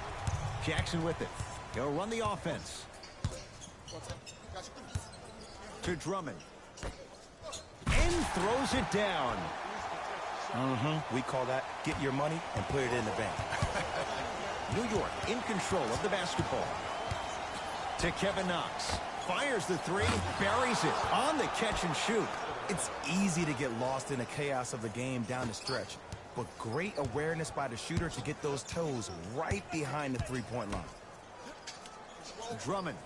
Jackson with it. He'll run the offense. To Drummond. And throws it down. We call that get your money and put it in the bank. New York in control of the basketball. To Kevin Knox. Fires the three. Buries it on the catch and shoot. It's easy to get lost in the chaos of the game down the stretch. But great awareness by the shooter to get those toes right behind the three-point line. Drummond.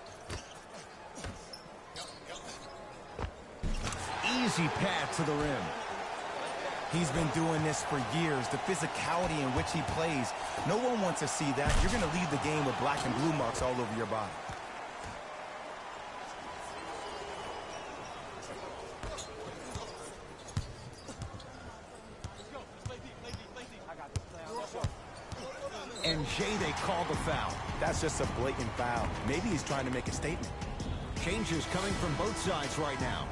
Easy path to the rim. He's been doing this for years. The physicality in which he plays. No one wants to see that. You're going to leave the game with black and blue marks all over your body. And Jay, they call the foul. That's just a blatant foul. Maybe he's trying to make a statement. Changes coming from both sides right now.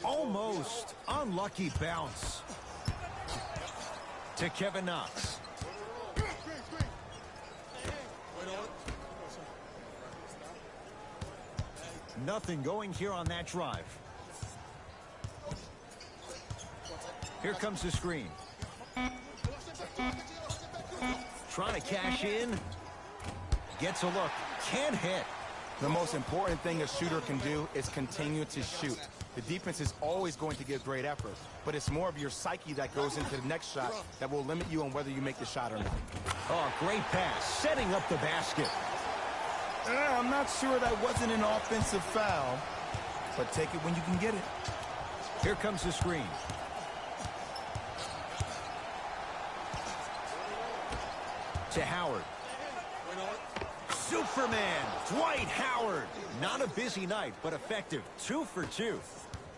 Almost. Unlucky bounce. To Kevin Knox. Nothing going here on that drive. Here comes the screen. Trying to cash in. Gets a look. Can't hit. The most important thing a shooter can do is continue to shoot. The defense is always going to give great effort, but it's more of your psyche that goes into the next shot that will limit you on whether you make the shot or not. Oh, great pass. Setting up the basket. I'm not sure that wasn't an offensive foul, but take it when you can get it. Here comes the screen. To Howard. Superman, Dwight Howard. Not a busy night, but effective. 2 for 2.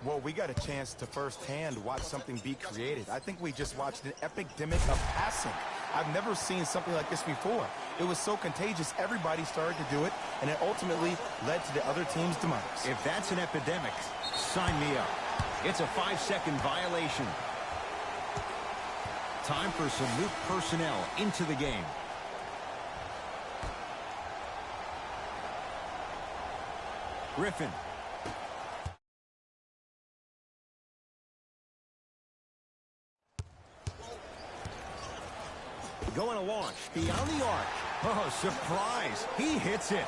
Well, we got a chance to firsthand watch something be created. I think we just watched an epidemic of passing. I've never seen something like this before. It was so contagious, everybody started to do it, and it ultimately led to the other team's demise. If that's an epidemic, sign me up. It's a 5-second violation. Time for some new personnel into the game. Griffin. Going to launch beyond the arc. Oh, surprise. He hits it.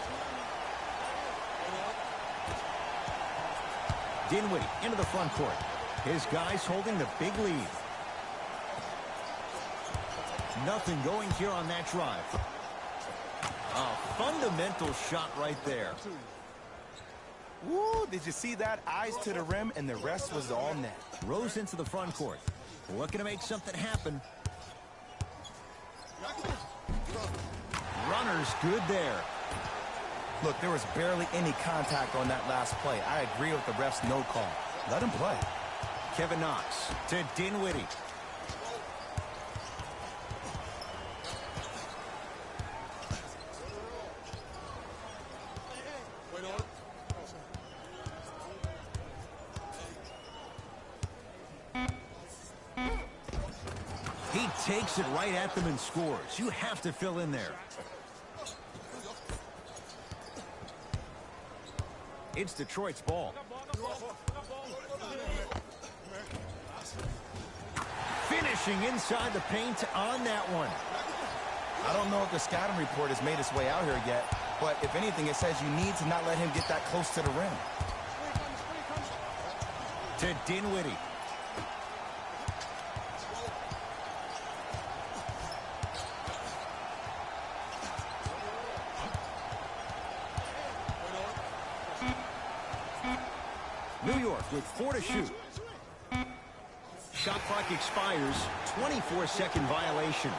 Dinwiddie into the front court. His guys holding the big lead. Nothing going here on that drive. A fundamental shot right there. Woo, did you see that? Eyes to the rim, and the rest was all net. Rose into the front court. Looking to make something happen. Runner's good there. Look, there was barely any contact on that last play. I agree with the ref's no call. Let him play. Kevin Knox to Dinwiddie. He takes it right at them and scores. You have to fill in there. It's Detroit's ball. Finishing inside the paint on that one. I don't know if the scouting report has made its way out here yet, but if anything, it says you need to not let him get that close to the rim. To Dinwiddie. New York with 4 to shoot. Shot clock expires. 24-second violation.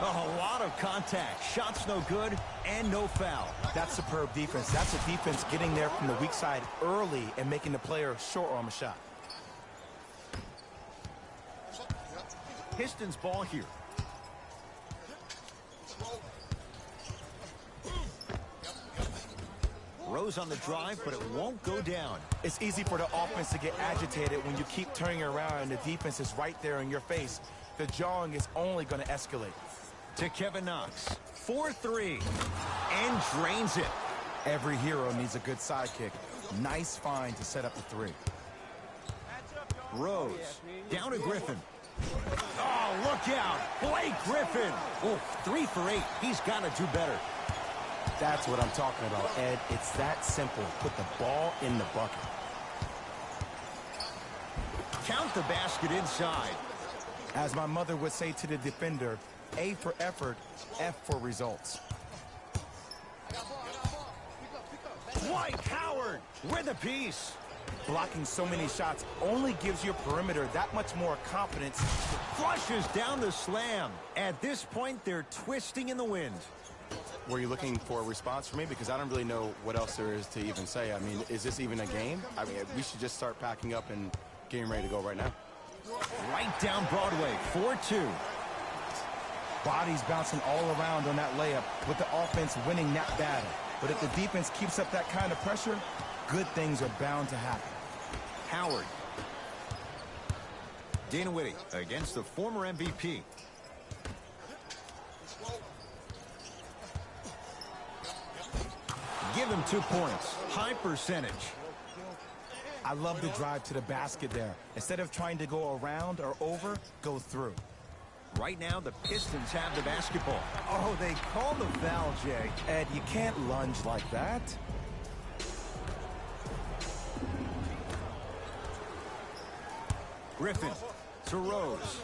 A lot of contact. Shots no good and no foul. That's superb defense. That's a defense getting there from the weak side early and making the player short arm a shot. Pistons ball here. Rose on the drive, but it won't go down. It's easy for the offense to get agitated when you keep turning around and the defense is right there in your face. The jawing is only going to escalate. To Kevin Knox. 4-3. And drains it. Every hero needs a good sidekick. Nice find to set up the three. Rose. Down to Griffin. Oh, look out. Blake Griffin. Oh, 3 for 8. He's got to do better. That's what I'm talking about, Ed. It's that simple. Put the ball in the bucket. Count the basket inside. As my mother would say to the defender, A for effort, F for results. Dwight Howard with a piece. Blocking so many shots only gives your perimeter that much more confidence. Flushes down the slam. At this point, they're twisting in the wind. Were you looking for a response from me? Because I don't really know what else there is to even say. I mean, is this even a game? I mean, we should just start packing up and getting ready to go right now. Right down Broadway, 4-2. Bodies bouncing all around on that layup with the offense winning that battle. But if the defense keeps up that kind of pressure, good things are bound to happen. Howard. Dinwiddie against the former MVP. Give him 2 points. High percentage. I love the drive to the basket there. Instead of trying to go around or over, go through. Right now, the Pistons have the basketball. Oh, they call the foul, Jay. Ed, you can't lunge like that. Griffin to Rose.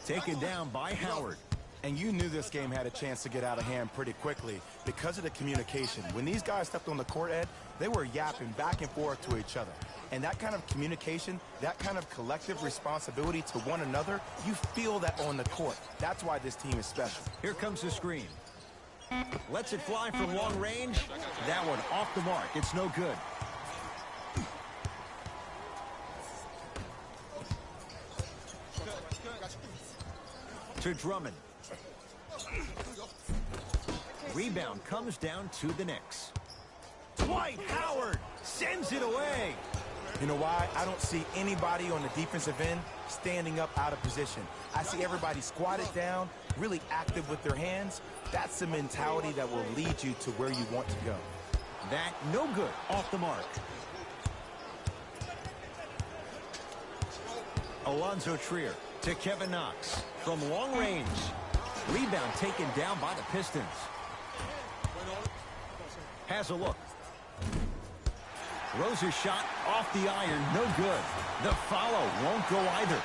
Taken down by Howard. And you knew this game had a chance to get out of hand pretty quickly because of the communication. When these guys stepped on the court, Ed, they were yapping back and forth to each other. And that kind of communication, that kind of collective responsibility to one another, you feel that on the court. That's why this team is special. Here comes the screen. Lets it fly from long range. That one off the mark. It's no good. To Drummond. Rebound comes down to the Knicks. Dwight Howard sends it away. You know why? I don't see anybody on the defensive end standing up out of position. I see everybody squatted down, really active with their hands. That's the mentality that will lead you to where you want to go. That no good, off the mark. Alonzo Trier to Kevin Knox from long range. Rebound taken down by the Pistons. Has a look. Rose's shot off the iron, no good. The follow won't go either.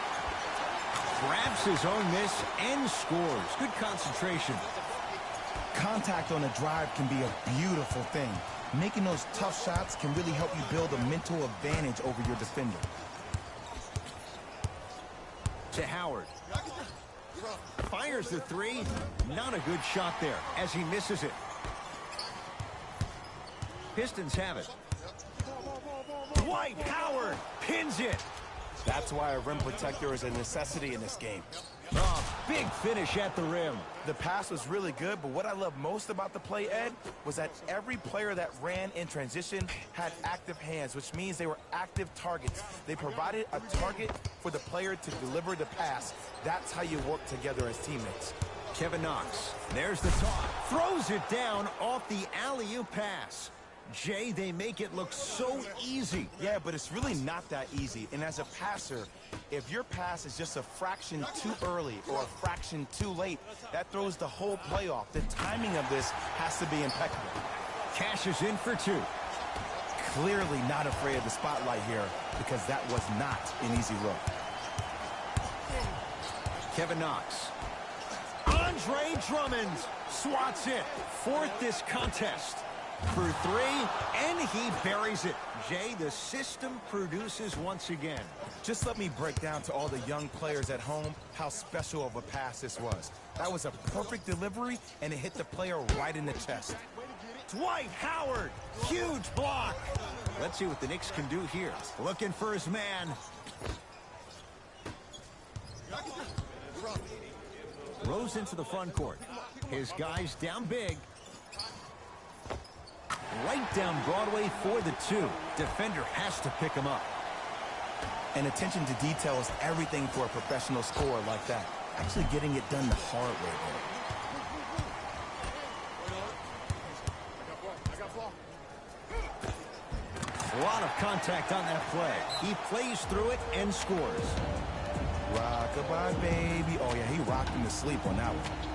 Grabs his own miss and scores. Good concentration. Contact on a drive can be a beautiful thing. Making those tough shots can really help you build a mental advantage over your defender. To Howard. Fires the three. Not a good shot there as he misses it. Pistons have it. Dwight Howard pins it. That's why a rim protector is a necessity in this game. Oh, big finish at the rim. The pass was really good, but what I love most about the play, Ed, was that every player that ran in transition had active hands, which means they were active targets. They provided a target for the player to deliver the pass. That's how you work together as teammates. Kevin Knox, there's the toss. Throws it down off the alley-oop pass. Jay, they make it look so easy. Yeah, but it's really not that easy. And as a passer, if your pass is just a fraction too early or a fraction too late, that throws the whole play off. The timing of this has to be impeccable. Cashes in for two. Clearly not afraid of the spotlight here because that was not an easy look. Kevin Knox. Andre Drummond swats it. Fourth this contest. For three, and he buries it. Jay, the system produces once again. Just let me break down to all the young players at home how special of a pass this was. That was a perfect delivery, and it hit the player right in the chest. Dwight Howard, huge block. Let's see what the Knicks can do here. Looking for his man. Rose into the front court. His guys down big. Right down Broadway for the two. Defender has to pick him up. And attention to detail is everything for a professional scorer like that. Actually getting it done the hard way there. A lot of contact on that play. He plays through it and scores. Rock-a-bye, baby. Oh, yeah, he rocked him to sleep on that one.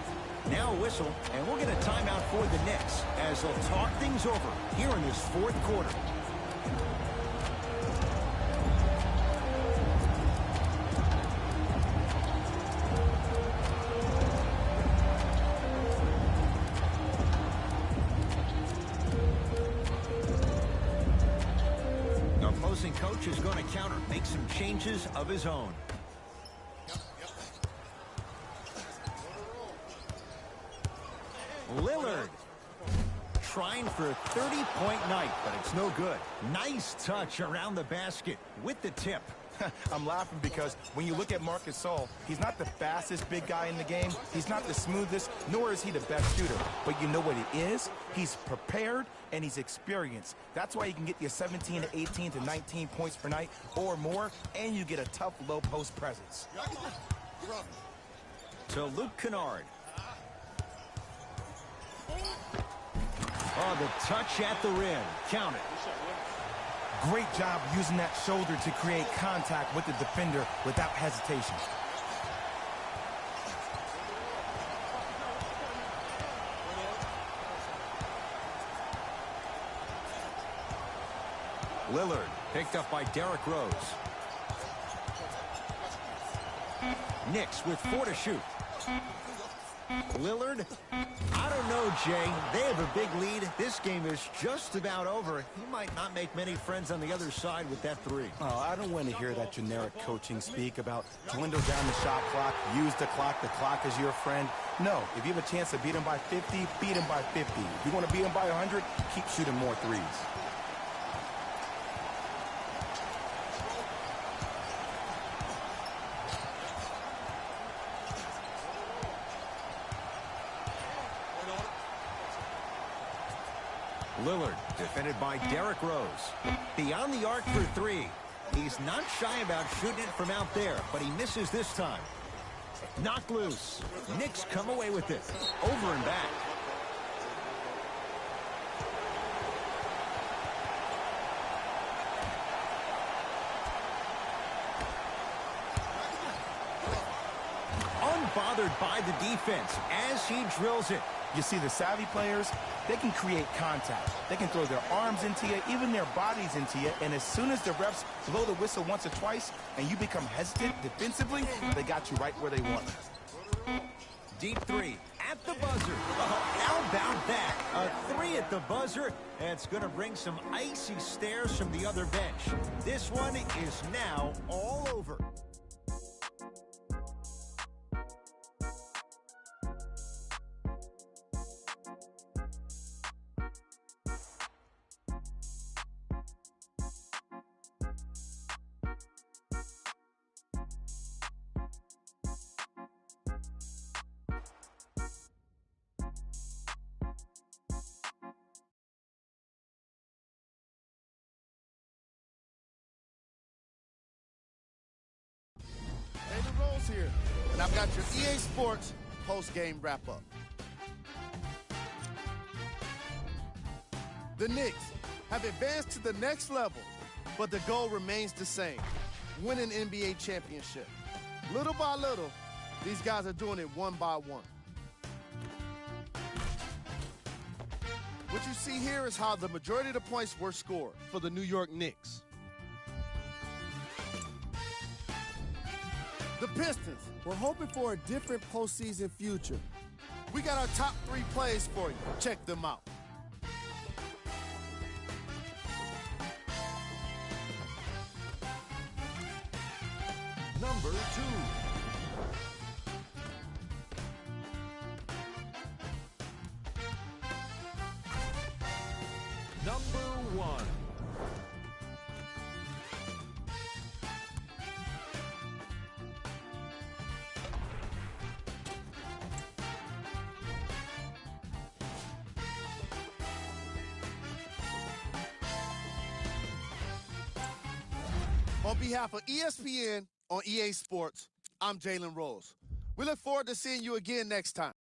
Now a whistle, and we'll get a timeout for the Knicks as they'll talk things over here in this fourth quarter. The opposing coach is going to counter, make some changes of his own. Lillard trying for a 30-point night, but it's no good. Nice touch around the basket with the tip. I'm laughing because when you look at Marc Gasol, he's not the fastest big guy in the game. He's not the smoothest, nor is he the best shooter. But you know what he is? He's prepared and he's experienced. That's why you can get your 17 to 18 to 19 points per night or more, and you get a tough low post presence. To Luke Kennard. Oh, the touch at the rim. Count it. Great job using that shoulder to create contact with the defender without hesitation. Lillard picked up by Derrick Rose. Knicks with 4 to shoot. Lillard, I don't know, Jay. They have a big lead. This game is just about over. He might not make many friends on the other side with that three. Oh, I don't want to hear that generic coaching speak about dwindle down the shot clock, use the clock is your friend. No, if you have a chance to beat him by 50, beat him by 50. If you want to beat him by 100, keep shooting more threes. Lillard, defended by Derrick Rose. Beyond the arc for three. He's not shy about shooting it from out there, but he misses this time. Knocked loose. Knicks come away with it. Over and back. bothered by the defense as he drills it. You see, the savvy players, they can create contact. They can throw their arms into you, even their bodies into you, and as soon as the refs blow the whistle once or twice and you become hesitant defensively, they got you right where they want you. Deep three at the buzzer. How about that? A three at the buzzer. That's going to bring some icy stares from the other bench. This one is now all over. Here, and I've got your EA Sports post-game wrap-up. The Knicks have advanced to the next level, but the goal remains the same: win an NBA championship. Little by little, these guys are doing it one by one. What you see here is how the majority of the points were scored for the New York Knicks. The Pistons, we're hoping for a different postseason future. We got our top 3 plays for you. Check them out. Number 2. Number 1. On behalf of ESPN on EA Sports, I'm Jalen Rose. We look forward to seeing you again next time.